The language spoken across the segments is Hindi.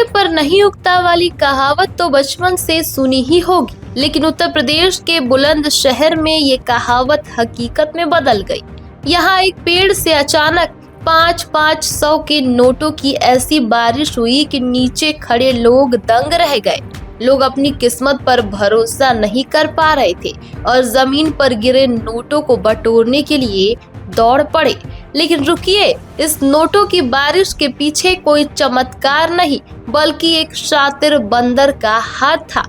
पर नहीं उगता वाली कहावत तो बचपन से सुनी ही होगी, लेकिन उत्तर प्रदेश के बुलंदशहर में ये कहावत हकीकत में बदल गई। यहाँ एक पेड़ से अचानक 5-500 के नोटों की ऐसी बारिश हुई कि नीचे खड़े लोग दंग रह गए। लोग अपनी किस्मत पर भरोसा नहीं कर पा रहे थे और जमीन पर गिरे नोटों को बटोरने के लिए दौड़ पड़े। लेकिन रुकिए, इस नोटों की बारिश के पीछे कोई चमत्कार नहीं, बल्कि एक शातिर बंदर का हाथ था।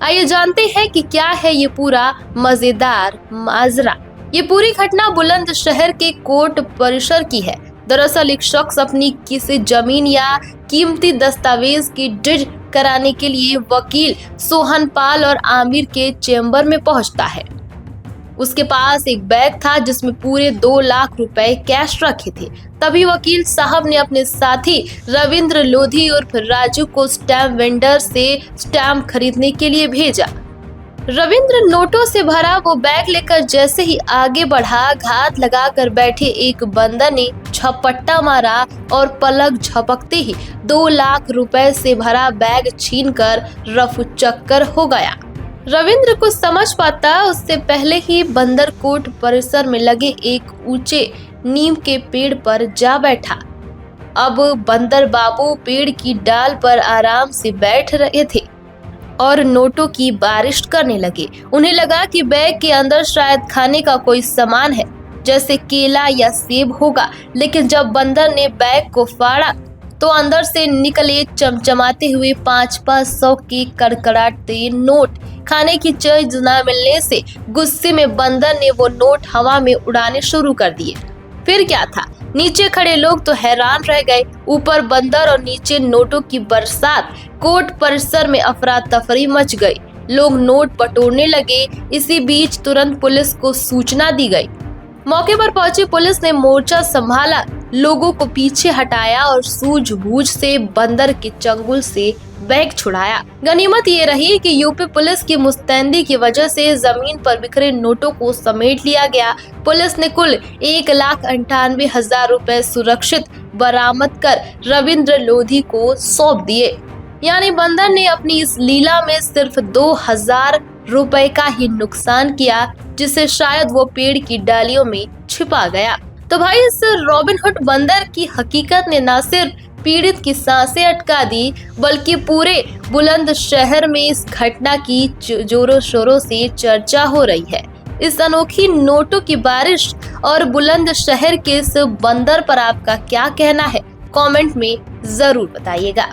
आइए जानते हैं कि क्या है ये पूरा मजेदार माजरा। ये पूरी घटना बुलंदशहर के कोर्ट परिसर की है। दरअसल एक शख्स अपनी किसी जमीन या कीमती दस्तावेज की डिड कराने के लिए वकील सोहनपाल और आमिर के चेंबर में पहुंचता है। उसके पास एक बैग था जिसमें पूरे 2 लाख रुपए कैश रखे थे। तभी वकील साहब ने अपने साथी रविंद्र लोधी उर्फ राजू को स्टैम्प वेंडर से स्टैम्प खरीदने के लिए भेजा। रविंद्र नोटों से भरा वो बैग लेकर जैसे ही आगे बढ़ा, घात लगाकर बैठे एक बंदर ने झपट्टा मारा और पलक झपकते ही 2 लाख रुपए से भरा बैग छीनकर रफू चक्कर हो गया। रविंद्र को समझ पाता उससे पहले ही बंदर कोर्ट परिसर में लगे एक ऊंचे नीम के पेड़ पर जा बैठा। अब बंदर बाबू पेड़ की डाल पर आराम से बैठ रहे थे और नोटों की बारिश करने लगे। उन्हें लगा कि बैग के अंदर शायद खाने का कोई सामान है, जैसे केला या सेब होगा। लेकिन जब बंदर ने बैग को फाड़ा तो अंदर से निकले चमचमाते हुए 5-500 के कड़कड़ाते नोट। खाने की चीज न मिलने से गुस्से में बंदर ने वो नोट हवा में उड़ाने शुरू कर दिए। फिर क्या था, नीचे खड़े लोग तो हैरान रह गए। ऊपर बंदर और नीचे नोटों की बरसात। कोर्ट परिसर में अफरा तफरी मच गई। लोग नोट बटोरने लगे। इसी बीच तुरंत पुलिस को सूचना दी गई। मौके पर पहुंची पुलिस ने मोर्चा संभाला, लोगों को पीछे हटाया और सूझबूझ से बंदर के चंगुल से बैग छुड़ाया। गनीमत ये रही कि यूपी पुलिस की मुस्तैदी की वजह से जमीन पर बिखरे नोटों को समेट लिया गया। पुलिस ने कुल 1,98,000 रुपए सुरक्षित बरामद कर रविंद्र लोधी को सौंप दिए। यानी बंदर ने अपनी इस लीला में सिर्फ 2,000 रुपए का ही नुकसान किया, जिसे शायद वो पेड़ की डालियों में छिपा गया। तो भाई, इस रॉबिनहुड बंदर की हकीकत ने न सिर्फ पीड़ित की सांसें अटका दी, बल्कि पूरे बुलंदशहर में इस घटना की जोरों शोरों से चर्चा हो रही है। इस अनोखी नोटों की बारिश और बुलंदशहर के इस बंदर पर आपका क्या कहना है, कमेंट में जरूर बताइएगा।